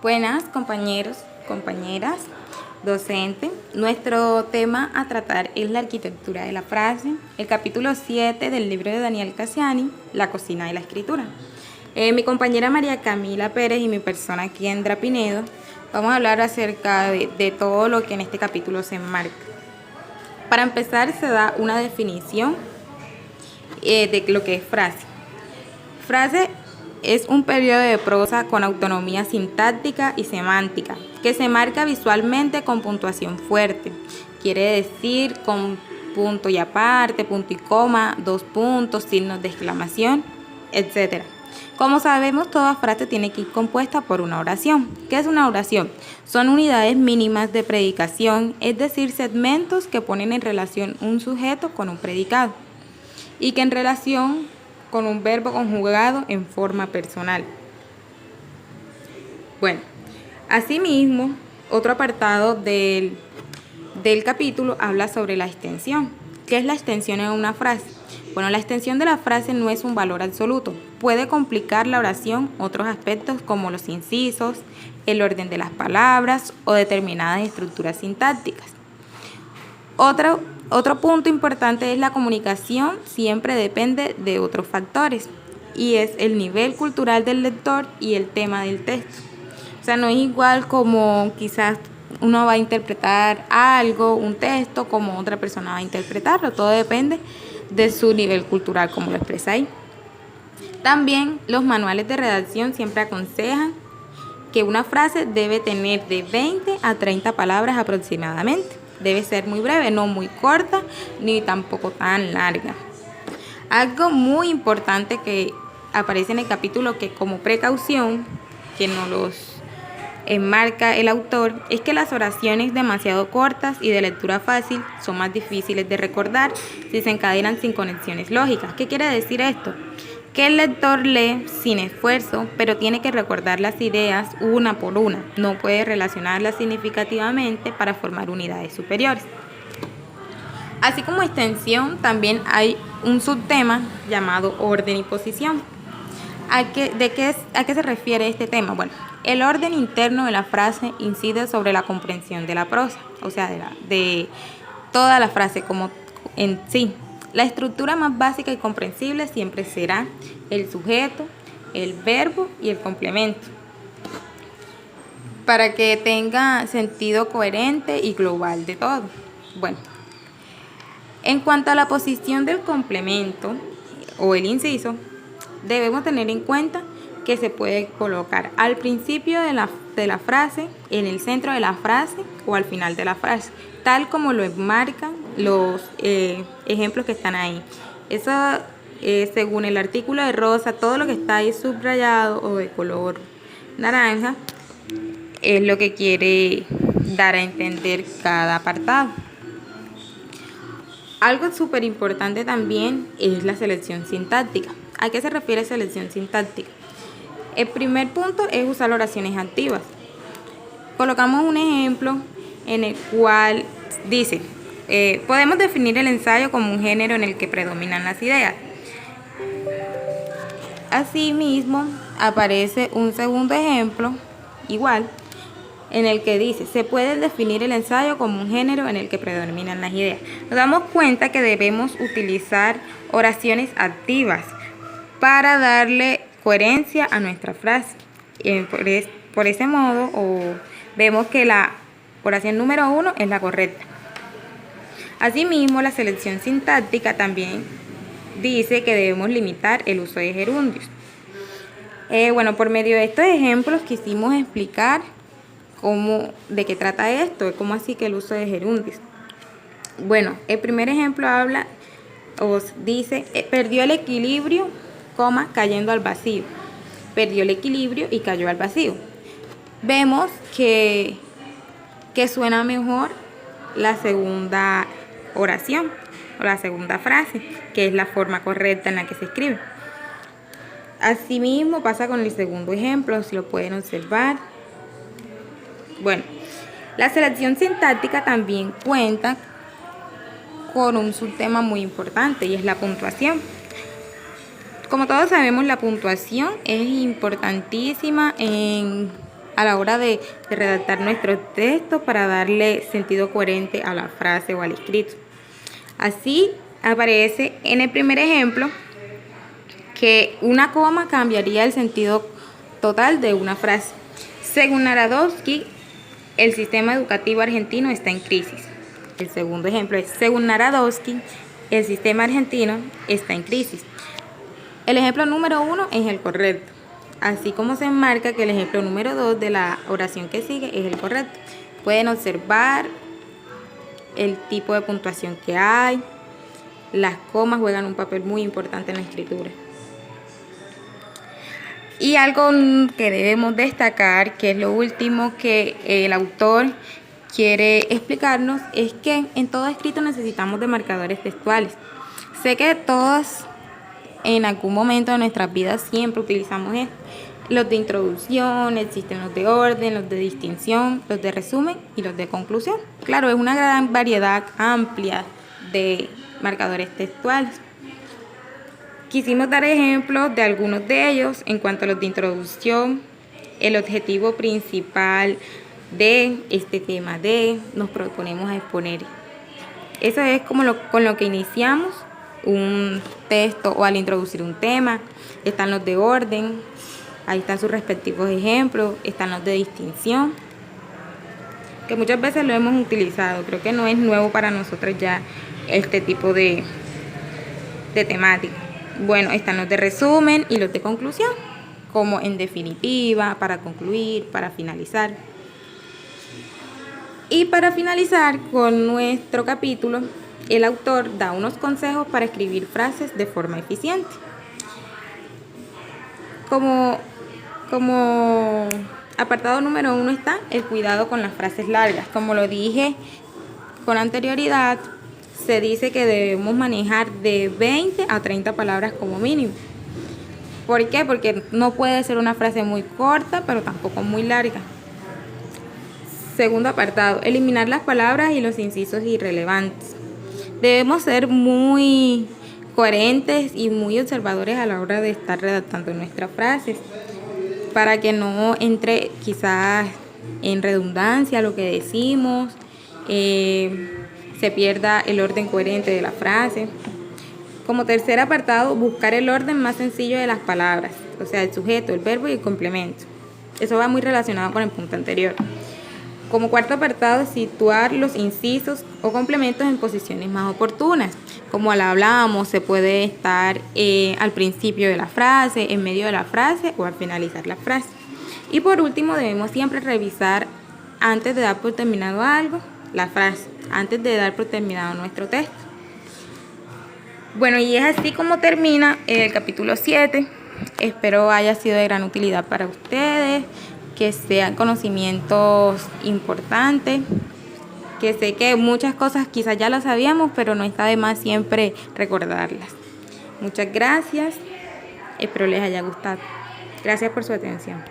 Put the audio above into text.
Buenas compañeros, compañeras, docente. Nuestro tema a tratar es la arquitectura de la frase, el capítulo 7 del libro de Daniel Cassiani, La cocina de la escritura. Mi compañera María Camila Pérez y mi persona Kendra Pinedo vamos a hablar acerca de todo lo que en este capítulo se enmarca. Para empezar se da una definición de lo que es frase. Frase es un periodo de prosa con autonomía sintáctica y semántica, que se marca visualmente con puntuación fuerte. Quiere decir con punto y aparte, punto y coma, dos puntos, signos de exclamación, etc. Como sabemos, toda frase tiene que ir compuesta por una oración. ¿Qué es una oración? Son unidades mínimas de predicación, es decir, segmentos que ponen en relación un sujeto con un predicado y que en relación con un verbo conjugado en forma personal. Bueno, asimismo, otro apartado del capítulo habla sobre la extensión. ¿Qué es la extensión en una frase? Bueno, la extensión de la frase no es un valor absoluto. Puede complicar la oración otros aspectos como los incisos, el orden de las palabras o determinadas estructuras sintácticas. Otro punto importante es la comunicación, siempre depende de otros factores y es el nivel cultural del lector y el tema del texto. O sea, no es igual como quizás uno va a interpretar algo, un texto, como otra persona va a interpretarlo. Todo depende de su nivel cultural, como lo expresa ahí. También los manuales de redacción siempre aconsejan que una frase debe tener de 20 a 30 palabras aproximadamente. Debe ser muy breve, no muy corta, ni tampoco tan larga. Algo muy importante que aparece en el capítulo que como precaución, que nos los enmarca el autor, es que las oraciones demasiado cortas y de lectura fácil son más difíciles de recordar si se encadenan sin conexiones lógicas. ¿Qué quiere decir esto? Que el lector lee sin esfuerzo, pero tiene que recordar las ideas una por una. No puede relacionarlas significativamente para formar unidades superiores. Así como extensión, también hay un subtema llamado orden y posición. ¿A qué se refiere este tema? Bueno, el orden interno de la frase incide sobre la comprensión de la prosa, o sea, de toda la frase como en sí. La estructura más básica y comprensible siempre será el sujeto, el verbo y el complemento, para que tenga sentido coherente y global de todo. Bueno, en cuanto a la posición del complemento o el inciso, debemos tener en cuenta que se puede colocar al principio de la frase, en el centro de la frase o al final de la frase, tal como lo enmarcan los ejemplos que están ahí. Eso, según el artículo de Rosa, todo lo que está ahí subrayado o de color naranja es lo que quiere dar a entender cada apartado. Algo súper importante también es la selección sintáctica. ¿A qué se refiere selección sintáctica? El primer punto es usar oraciones activas. Colocamos un ejemplo en el cual dice, podemos definir el ensayo como un género en el que predominan las ideas. Asimismo, aparece un segundo ejemplo, igual, en el que dice, se puede definir el ensayo como un género en el que predominan las ideas. Nos damos cuenta que debemos utilizar oraciones activas para darle coherencia a nuestra frase. Por ese modo, vemos que la oración número 1 es la correcta. Asimismo, la selección sintáctica también dice que debemos limitar el uso de gerundios. Por medio de estos ejemplos quisimos explicar de qué trata esto, cómo así que el uso de gerundios. Bueno, el primer ejemplo dice, perdió el equilibrio, cayendo al vacío. Perdió el equilibrio y cayó al vacío. Vemos que suena mejor la segunda oración o la segunda frase, que es la forma correcta en la que se escribe. Asimismo pasa con el segundo ejemplo, si lo pueden observar. Bueno, la selección sintáctica también cuenta con un subtema muy importante y es la puntuación. Como todos sabemos, la puntuación es importantísima en a la hora de redactar nuestro texto para darle sentido coherente a la frase o al escrito. Así aparece en el primer ejemplo que una coma cambiaría el sentido total de una frase. Según Narodowski, el sistema educativo argentino está en crisis. El segundo ejemplo es, según Narodowski, el sistema argentino está en crisis. El ejemplo número 1 es el correcto, así como se enmarca que el ejemplo número 2 de la oración que sigue es el correcto. Pueden observar el tipo de puntuación que hay. Las comas juegan un papel muy importante en la escritura. Y algo que debemos destacar, que es lo último que el autor quiere explicarnos, es que en todo escrito necesitamos de marcadores textuales. Sé que todos en algún momento de nuestras vidas siempre utilizamos esto. Los de introducción, existen los de orden, los de distinción, los de resumen y los de conclusión. Claro, es una gran variedad amplia de marcadores textuales. Quisimos dar ejemplos de algunos de ellos. En cuanto a los de introducción, el objetivo principal de este tema nos proponemos a exponer. Eso es como con lo que iniciamos un texto o al introducir un tema. Están los de orden, ahí están sus respectivos ejemplos, están los de distinción, que muchas veces lo hemos utilizado. Creo que no es nuevo para nosotros ya este tipo de temática. Bueno, están los de resumen y los de conclusión, como en definitiva, para concluir, para finalizar. Y para finalizar con nuestro capítulo, el autor da unos consejos para escribir frases de forma eficiente. Como apartado número 1 está el cuidado con las frases largas. Como lo dije con anterioridad, se dice que debemos manejar de 20 a 30 palabras como mínimo. ¿Por qué? Porque no puede ser una frase muy corta, pero tampoco muy larga. Segundo apartado, eliminar las palabras y los incisos irrelevantes. Debemos ser muy coherentes y muy observadores a la hora de estar redactando nuestras frases, para que no entre quizás en redundancia lo que decimos, se pierda el orden coherente de la frase. Como tercer apartado, buscar el orden más sencillo de las palabras, o sea, el sujeto, el verbo y el complemento. Eso va muy relacionado con el punto anterior. Como cuarto apartado, situar los incisos o complementos en posiciones más oportunas. Como al hablábamos, se puede estar al principio de la frase, en medio de la frase o al finalizar la frase. Y por último, debemos siempre revisar antes de dar por terminado algo, la frase, antes de dar por terminado nuestro texto. Bueno, y es así como termina el capítulo 7. Espero haya sido de gran utilidad para ustedes, que sean conocimientos importantes, que sé que muchas cosas quizás ya las sabíamos, pero no está de más siempre recordarlas. Muchas gracias, espero les haya gustado. Gracias por su atención.